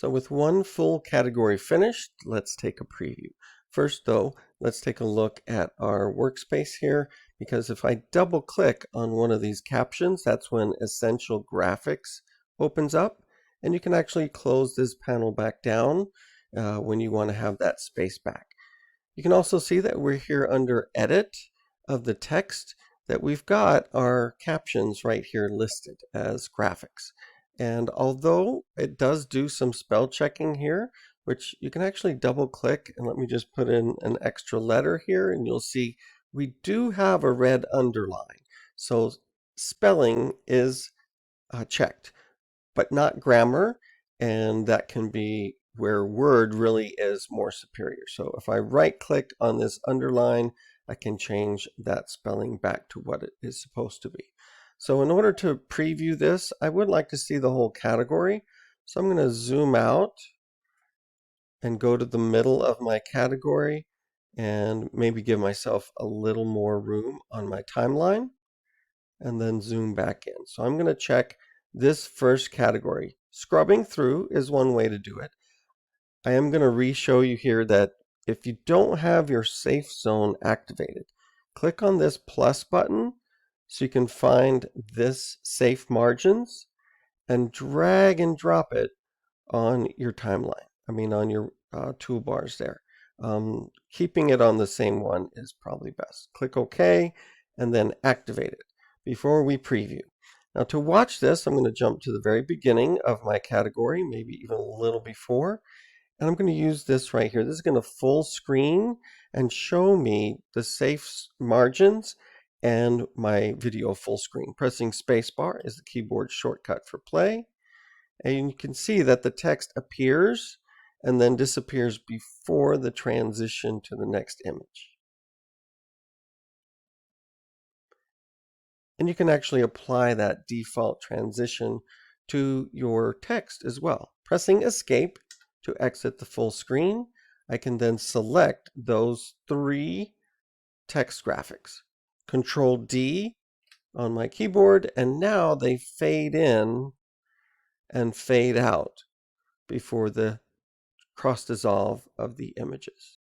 So with one full category finished, let's take a preview. First though, let's take a look at our workspace here, because if I double click on one of these captions, that's when Essential Graphics opens up, and you can actually close this panel back down when you want to have that space back. You can also see that we're here under Edit of the text, that we've got our captions right here listed as graphics. And although it does do some spell checking here, which you can actually double click, and let me just put in an extra letter here, and you'll see we do have a red underline. So spelling is checked, but not grammar, and that can be where Word really is more superior. So if I right click on this underline, I can change that spelling back to what it is supposed to be. So in order to preview this, I would like to see the whole category. So I'm going to zoom out and go to the middle of my category and maybe give myself a little more room on my timeline, and then zoom back in. So I'm going to check this first category. Scrubbing through is one way to do it. I am going to re-show you here that if you don't have your safe zone activated, click on this plus button so you can find this safe margins and drag and drop it on your timeline. On your toolbars there. Keeping it on the same one is probably best. Click OK and then activate it before we preview. Now to watch this, I'm going to jump to the very beginning of my category, maybe even a little before. And I'm going to use this right here. This is going to full screen and show me the safe margins and my video full screen. Pressing spacebar is the keyboard shortcut for play. And you can see that the text appears and then disappears before the transition to the next image. And you can actually apply that default transition to your text as well. Pressing escape to exit the full screen, I can then select those three text graphics. Control D on my keyboard, and now they fade in and fade out before the cross dissolve of the images.